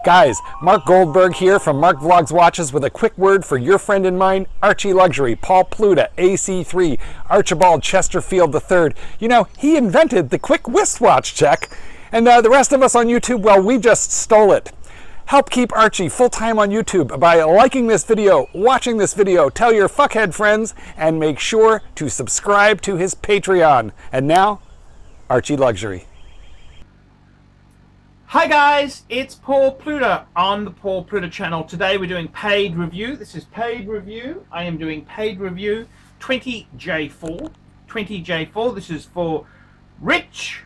Guys, Mark Goldberg here from Mark Vlogs Watches with a quick word for your friend and mine, Archie Luxury, Paul Pluta, AC3, Archibald Chesterfield III. You know, he invented the quick wristwatch check, and the rest of us on YouTube, well, we just stole it. Help keep Archie full-time on YouTube by liking this video, watching this video, tell your fuckhead friends, and make sure to subscribe to his Patreon. And now, Archie Luxury. Hi guys, it's Paul Pluta on the Paul Pluta channel. Today we're doing paid review. This is paid review. I am doing paid review 20J4. 20J4. This is for Rich.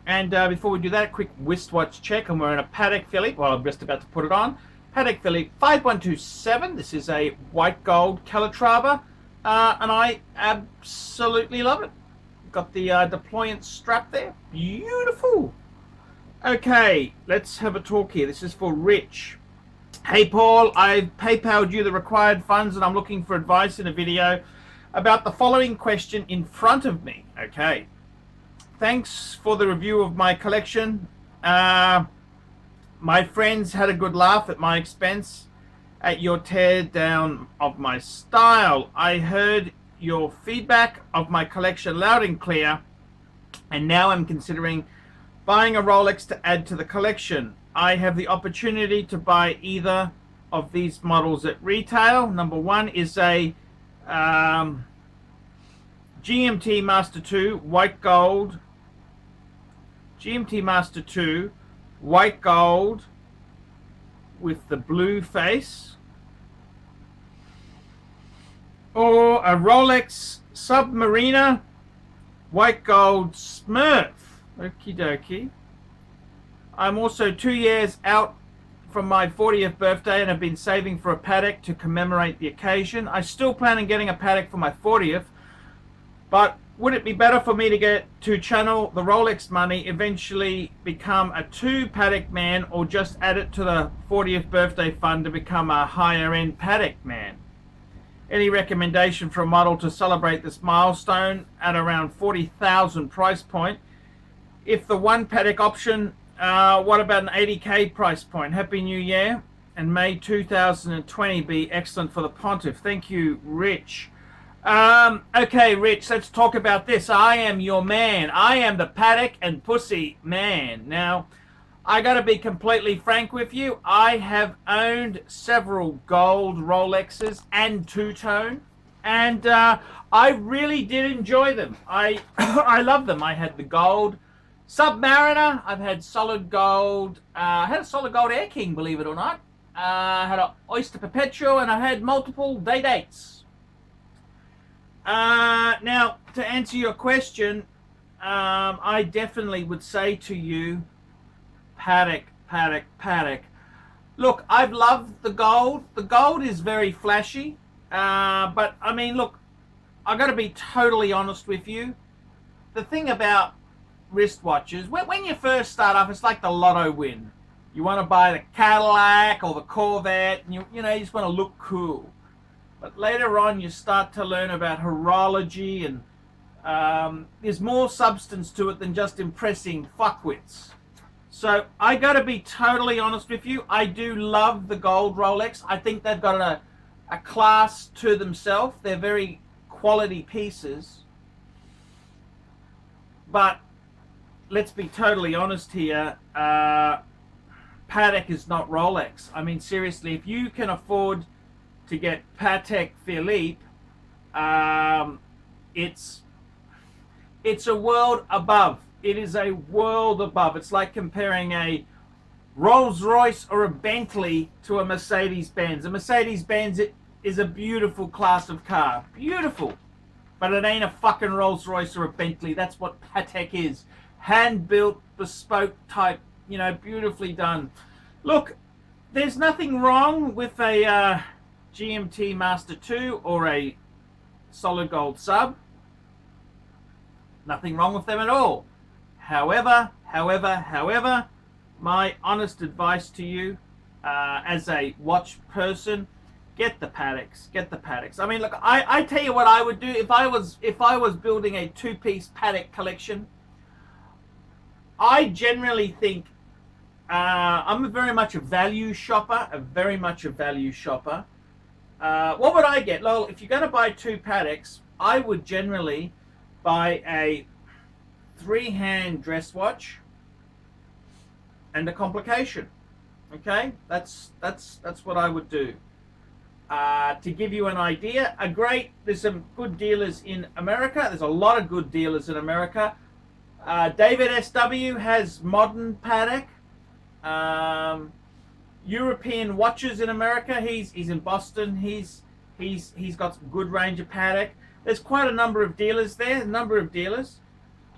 And before we do that, a quick wristwatch check. I'm wearing a Patek Philippe. Well, I'm just about to put it on. Patek Philippe 5127. This is a white gold Calatrava, and I absolutely love it. Got the deployant strap there. Beautiful. Okay, let's have a talk here. This is for Rich. Hey Paul, I've PayPal'd you the required funds and I'm looking for advice in a video about the following question in front of me. Okay. Thanks for the review of my collection. My friends had a good laugh at my expense at your tear down of my style. I heard your feedback of my collection loud and clear, and now I'm considering buying a Rolex to add to the collection. I have the opportunity to buy either of these models at retail. Number one is a GMT Master 2 white gold. GMT Master 2 white gold with the blue face, or a Rolex Submariner white gold Smurf. Okie dokie. I'm also 2 years out from my 40th birthday and have been saving for a Patek to commemorate the occasion. I still plan on getting a Patek for my 40th, but would it be better for me to channel the Rolex money, eventually become a 2 Patek man, or just add it to the 40th birthday fund to become a higher end Patek man? Any recommendation for a model to celebrate this milestone at around 40,000 price point? If the one Patek option, what about an 80k price point? Happy New Year, and May 2020 be excellent for the Pontiff. Thank you, Rich. Okay, Rich, let's talk about this. I am your man. I am the Patek and Pussy man. Now, I gotta be completely frank with you. I have owned several gold Rolexes and two-tone, and I really did enjoy them. I love them. I had the gold Submariner. I've had solid gold. I had a solid gold Air King, believe it or not. I had an Oyster Perpetual, and I had multiple day-dates. Now, to answer your question, I definitely would say to you, Patek. Look, I've loved the gold. The gold is very flashy, but I mean, look, I've got to be totally honest with you. The thing about wristwatches, when you first start off, it's like the lotto win. You want to buy the Cadillac or the Corvette, and you know, you just want to look cool. But later on, you start to learn about horology, and there's more substance to it than just impressing fuckwits. So I got to be totally honest with you. I do love the gold Rolex. I think they've got a class to themselves. They're very quality pieces. But let's be totally honest here. Patek is not Rolex. I mean, seriously, if you can afford to get Patek Philippe, it's a world above. It is a world above. It's like comparing a Rolls-Royce or a Bentley to a Mercedes-Benz. A Mercedes-Benz is a beautiful class of car. Beautiful. But it ain't a fucking Rolls-Royce or a Bentley. That's what Patek is. Hand-built, bespoke type, you know, beautifully done. Look, there's nothing wrong with a GMT Master 2 or a solid gold sub. Nothing wrong with them at all. However, my honest advice to you, as a watch person, get the Pateks. I mean, look, I tell you what I would do if I was building a two-piece Patek collection. I generally think I'm very much a value shopper, What would I get? Well, if you're going to buy two Pateks, I would generally buy a three-hand dress watch and a complication. Okay, that's what I would do. To give you an idea, there's some good dealers in America. There's a lot of good dealers in America. David SW has modern Patek. European watches in America. He's in Boston. He's got some good range of Patek. There's quite a number of dealers there.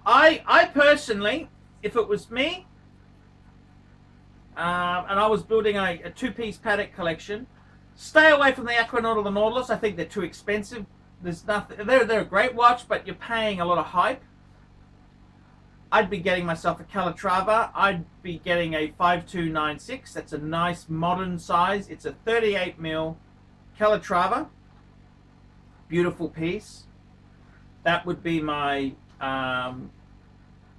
I personally, if it was me, and I was building a two-piece Patek collection, stay away from the Aquanaut or the Nautilus. I think they're too expensive. There's nothing. They're a great watch, but you're paying a lot of hype. I'd be getting myself a Calatrava. I'd be getting a 5296. That's a nice modern size. It's a 38mm Calatrava. Beautiful piece. That would be my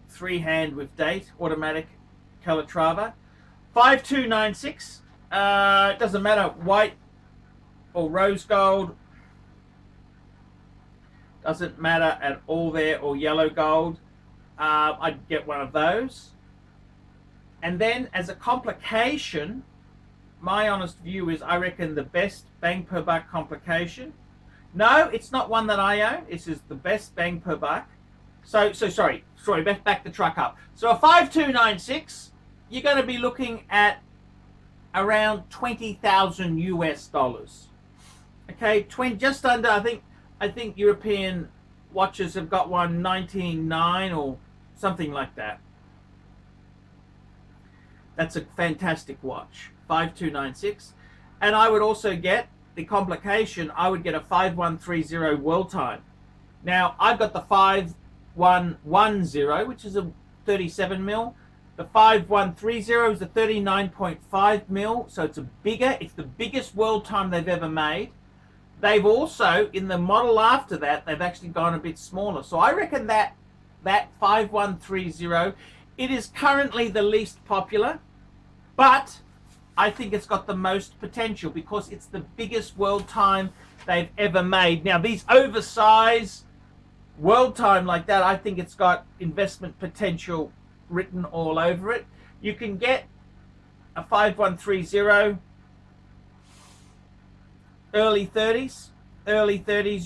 three-hand with date automatic Calatrava. 5296. It doesn't matter, white or rose gold. Doesn't matter at all there, or yellow gold. I'd get one of those. And then as a complication, my honest view is I reckon the best bang per buck complication. No, it's not one that I own. This is the best bang per buck. Sorry, back the truck up. So a 5296, you're going to be looking at around $20,000 US. Okay, just under. I think European watches have got one 19.9 or something like that. That's a fantastic watch, 5296. And I would also get the complication. I would get a 5130 World Time. Now I've got the 5110, which is a 37mm. The 5130 is a 39.5mm, so it's it's the biggest World Time they've ever made. They've also, in the model after that, they've actually gone a bit smaller. So I reckon that 5130, it is currently the least popular, but I think it's got the most potential because it's the biggest World Time they've ever made. Now, these oversized World Time like that, I think it's got investment potential written all over it. You can get a 5130 early 30s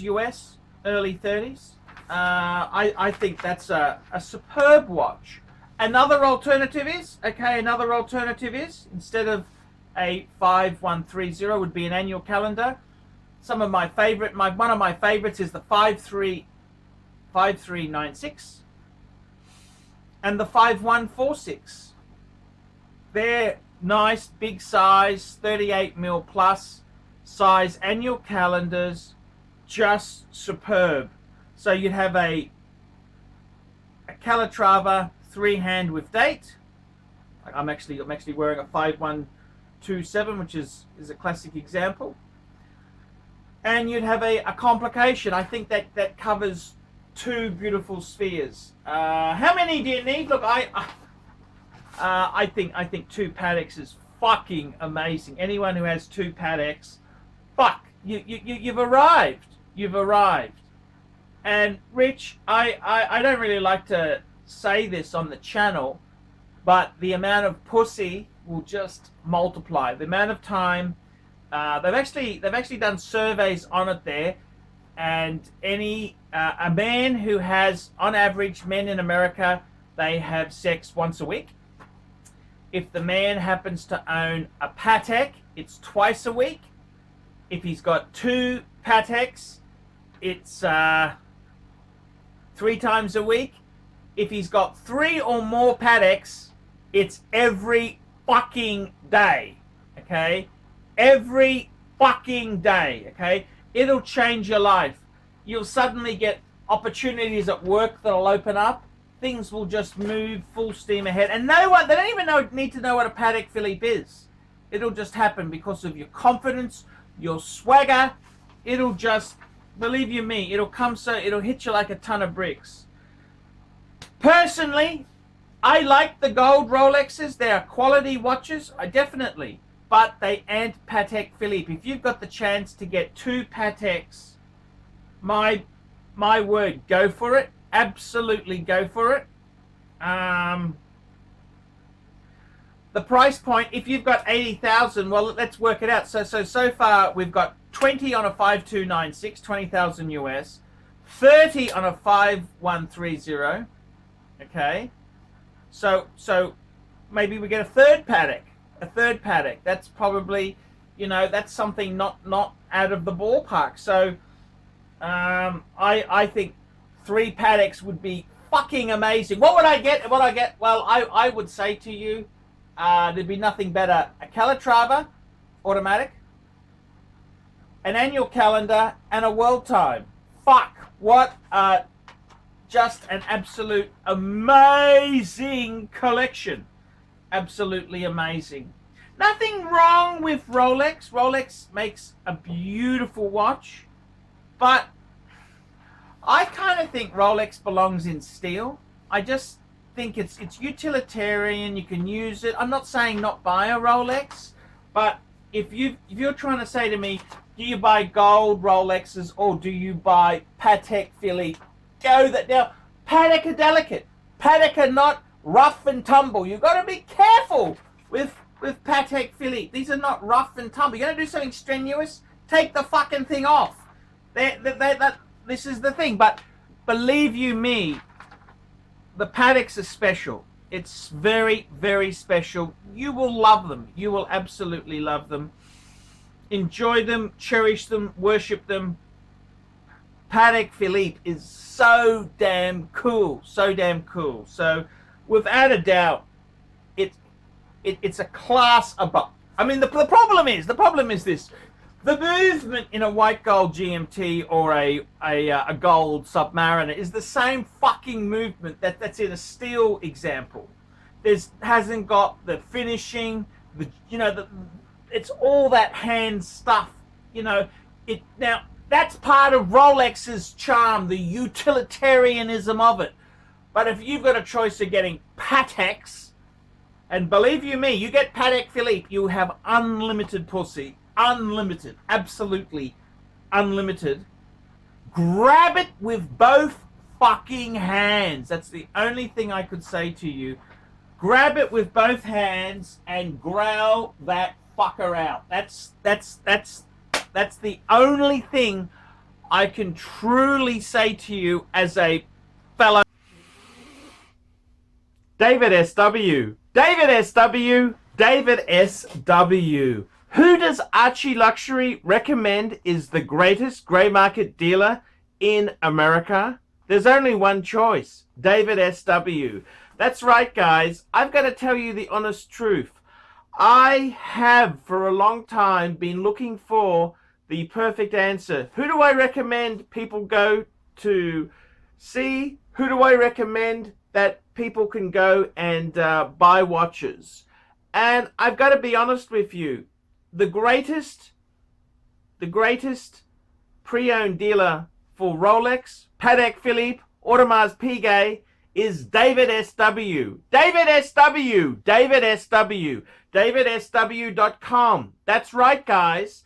US, early 30s. I think that's a superb watch. Another alternative is, instead of a 5130 would be an annual calendar. One of my favorites is the 5396 and the 5146. They're nice, big size, 38mm plus size annual calendars, just superb. So you'd have a Calatrava three-hand with date. I'm actually wearing a 5127, which is a classic example. And you'd have a complication. I think that covers two beautiful spheres. How many do you need? Look, I think two Pateks is fucking amazing. Anyone who has two Pateks, fuck, you've arrived. You've arrived. And Rich, I don't really like to say this on the channel, but the amount of pussy will just multiply. The amount of time they've actually done surveys on it there, and a man who has, on average, men in America, they have sex once a week. If the man happens to own a Patek, it's twice a week. If he's got two Pateks, it's 3 times a week. If he's got 3 or more Pateks, it's every fucking day. Okay? Every fucking day. Okay? It'll change your life. You'll suddenly get opportunities at work that'll open up. Things will just move full steam ahead. And they don't even need to know what a Patek Philippe is. It'll just happen because of your confidence, your swagger. It'll just, believe you me, it'll hit you like a ton of bricks. Personally, I like the gold Rolexes. They are quality watches, definitely. But they ain't Patek Philippe. If you've got the chance to get 2 Pateks, my word, go for it. Absolutely go for it. The price point, if you've got 80,000, well, let's work it out. So far we've got 20 on a 5296, 20,000 US, 30 on a 5130. Okay. So maybe we get a third Patek. That's probably, that's something not out of the ballpark. So I think 3 Pateks would be fucking amazing. What would I get? Well, I would say to you, there'd be nothing better. A Calatrava automatic, an annual calendar, and a world time. Fuck, what just an absolute amazing collection. Absolutely amazing. Nothing wrong with Rolex. Rolex makes a beautiful watch, but I kind of think Rolex belongs in steel. I just think it's utilitarian. You can use it. I'm not saying not buy a Rolex, but if you're trying to say to me, do you buy gold Rolexes or do you buy Patek Philippe? Go that now. Patek are delicate. Patek are not rough and tumble. You've got to be careful with Patek Philippe. These are not rough and tumble. You're going to do something strenuous? Take the fucking thing off. This is the thing. But believe you me, the Pateks are special. It's very, very special. You will love them. You will absolutely love them. Enjoy them, cherish them, worship them. Patek Philippe is so damn cool. So damn cool. So without a doubt, it's a class above. I mean, the problem is this. The movement in a white gold GMT or a gold Submariner is the same fucking movement that's in a steel example. Hasn't got the finishing, it's all that hand stuff. Now that's part of Rolex's charm, the utilitarianism of it. But if you've got a choice of getting Pateks, and believe you me, you get Patek Philippe, you have unlimited pussy. Unlimited, absolutely unlimited. Grab it with both fucking hands. That's the only thing I could say to you. Grab it with both hands and growl that fucker out. That's the only thing I can truly say to you as a fellow. David SW. Who does Archie Luxury recommend is the greatest grey market dealer in America? There's only one choice, David SW. That's right, guys. I've got to tell you the honest truth. I have for a long time been looking for the perfect answer. Who do I recommend people go to see? Who do I recommend that people can go and buy watches? And I've got to be honest with you. The greatest pre-owned dealer for Rolex, Patek Philippe, Audemars Piguet is David SW. DavidSW.com. That's right, guys.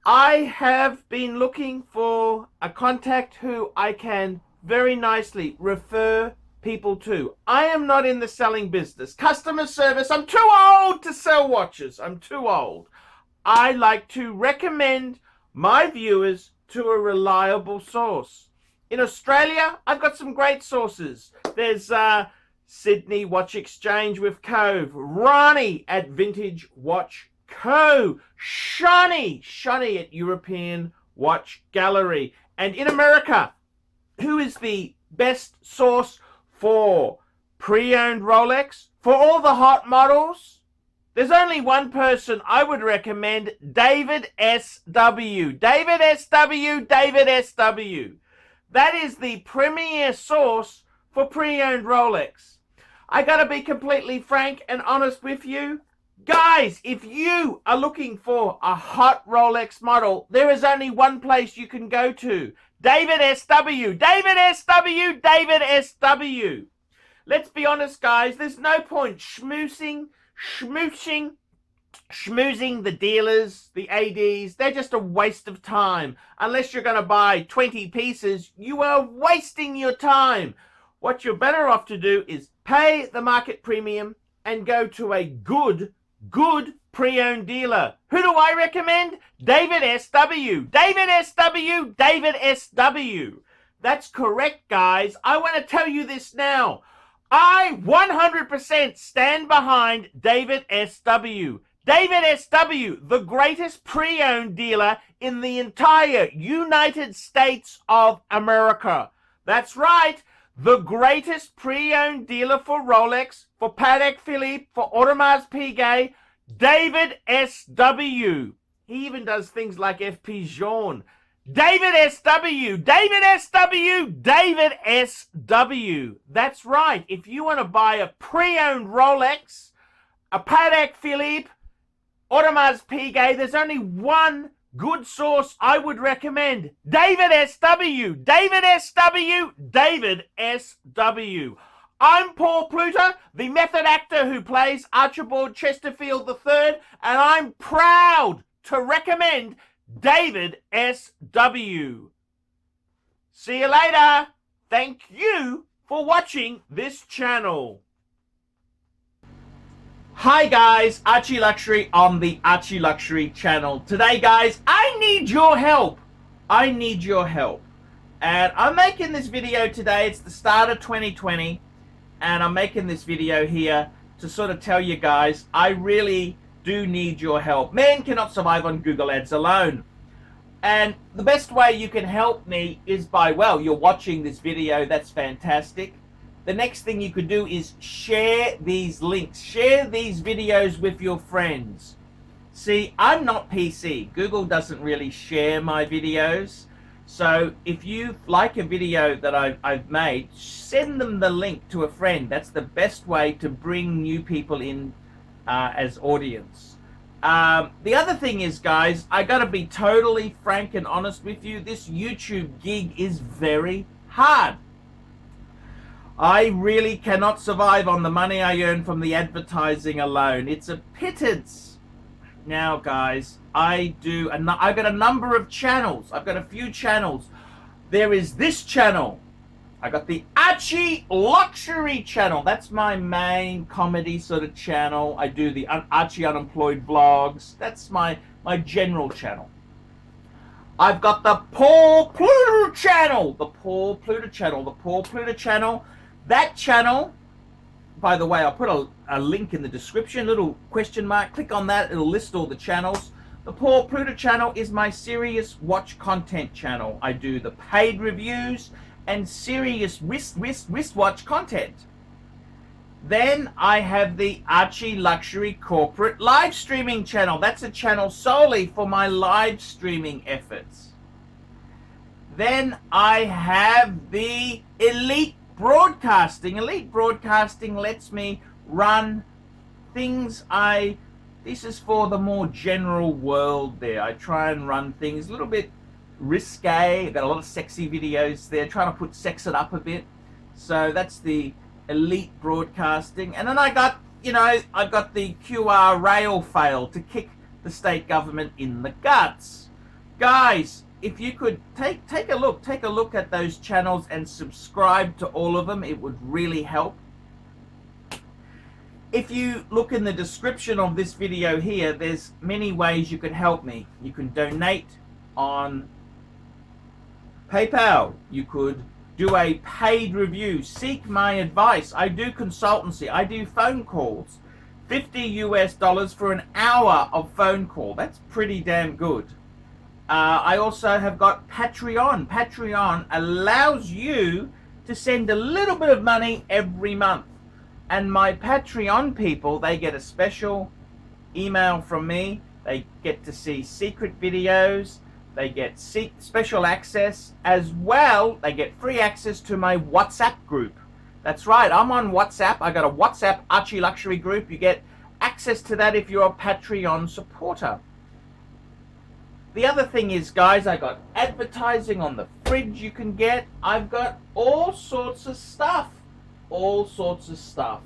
I have been looking for a contact who I can very nicely refer people to. I am not in the selling business. Customer service, I'm too old to sell watches. I'm too old. I like to recommend my viewers to a reliable source. In Australia, I've got some great sources. There's Sydney Watch Exchange with Cove, Ronnie at Vintage Watch Co, Shani at European Watch Gallery. And in America, who is the best source for pre-owned Rolex? For all the hot models? There's only one person I would recommend, David SW. That is the premier source for pre-owned Rolex. I gotta be completely frank and honest with you. Guys, if you are looking for a hot Rolex model, there is only one place you can go to. David SW. let's be honest, guys, there's no point schmoozing the dealers, the ADs. They're just a waste of time. Unless you're going to buy 20 pieces, you are wasting your time. What you're better off to do is pay the market premium and go to a good pre-owned dealer. Who do I recommend? David SW. David SW. David SW. That's correct, guys. I want to tell you this now. I 100% stand behind David SW. David SW, the greatest pre-owned dealer in the entire United States of America. That's right, the greatest pre-owned dealer for Rolex, for Patek Philippe, for Audemars Piguet, David SW. He even does things like FP Journe. David SW, David SW, David SW. That's right, if you want to buy a pre-owned Rolex, a Patek Philippe, Audemars Piguet, there's only one good source I would recommend. David SW. David SW. David SW. I'm Paul Pluta, the method actor who plays Archibald Chesterfield III, and I'm proud to recommend David SW. See you later. Thank you for watching this channel. Hi guys, Archie Luxury on the Archie Luxury channel. Today guys, I need your help. I need your help. And I'm making this video today, it's the start of 2020, and I'm making this video here to sort of tell you guys, I really do need your help. Men cannot survive on Google Ads alone. And the best way you can help me is by, well, you're watching this video, that's fantastic. The next thing you could do is share these links. Share these videos with your friends. See, I'm not PC. Google doesn't really share my videos. So if you like a video that I've made, send them the link to a friend. That's the best way to bring new people in as audience. The other thing is, guys, I gotta be totally frank and honest with you. This YouTube gig is very hard. I really cannot survive on the money I earn from the advertising alone. It's a pittance. Now, guys, I've got a number of channels. I've got a few channels. There is this channel. I got the Archie Luxury channel. That's my main comedy sort of channel. I do the Archie Unemployed vlogs. That's my general channel. I've got the Paul Pluta channel. The Paul Pluta channel. The Paul Pluta channel. That channel, by the way, I'll put a link in the description, little question mark, click on that, it'll list all the channels. The Paul Pluta channel is my serious watch content channel. I do the paid reviews and serious wristwatch content. Then I have the Archie Luxury Corporate live streaming channel. That's a channel solely for my live streaming efforts. Then I have the Elite Broadcasting. Elite Broadcasting lets me run things this is for the more general world there. I try and run things a little bit risque. I've got a lot of sexy videos there, trying to put sex it up a bit. So that's the Elite Broadcasting. And then I got, I've got the QR rail fail to kick the state government in the guts. Guys, if you could take a look at those channels and subscribe to all of them, it would really help. If you look in the description of this video here, there's many ways you could help me. You can donate on PayPal. You could do a paid review. Seek my advice. I do consultancy. I do phone calls. $50 for an hour of phone call. That's pretty damn good. I also have got Patreon. Patreon allows you to send a little bit of money every month. And my Patreon people, they get a special email from me. They get to see secret videos. They get special access. As well, they get free access to my WhatsApp group. That's right, I'm on WhatsApp. I got a WhatsApp Archie Luxury group. You get access to that if you're a Patreon supporter. The other thing is, guys, I got advertising on the fridge you can get. I've got all sorts of stuff. all sorts of stuff.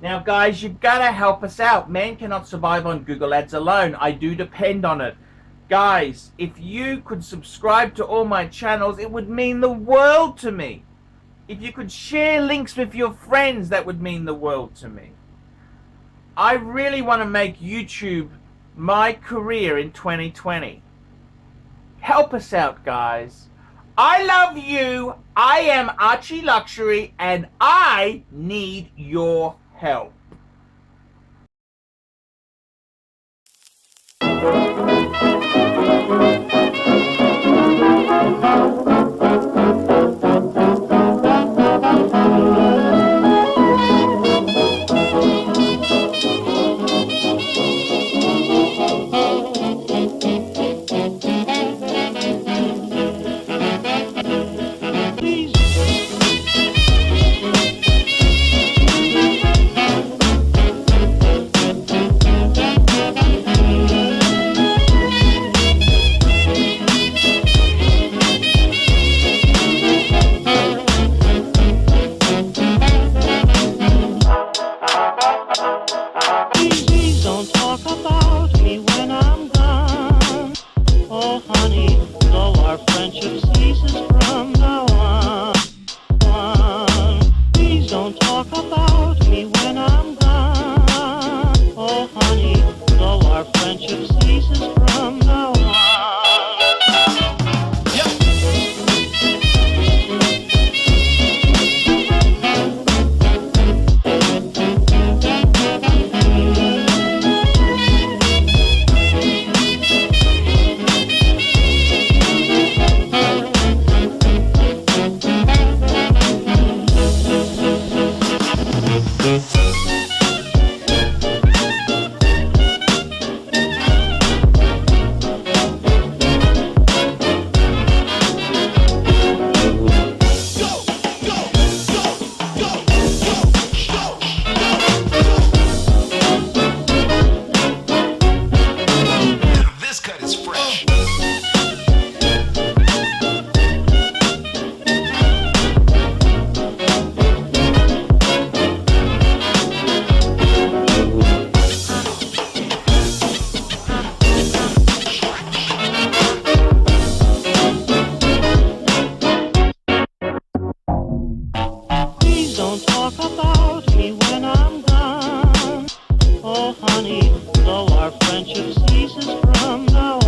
Now, guys, you've got to help us out. Man cannot survive on Google Ads alone. I do depend on it. Guys, if you could subscribe to all my channels, it would mean the world to me. If you could share links with your friends, that would mean the world to me. I really want to make YouTube my career in 2020. Help us out, guys. I love you. I am Archie Luxury, and I need your help. Please don't talk about me when I'm gone. Oh, honey, though our friendship ceases from now on. Please don't talk about me when I'm gone. Oh, honey, though our friendship ceases from now on. This cut is fresh. Please don't talk about me when I'm gone. Oh, honey, though our friendship ceases from now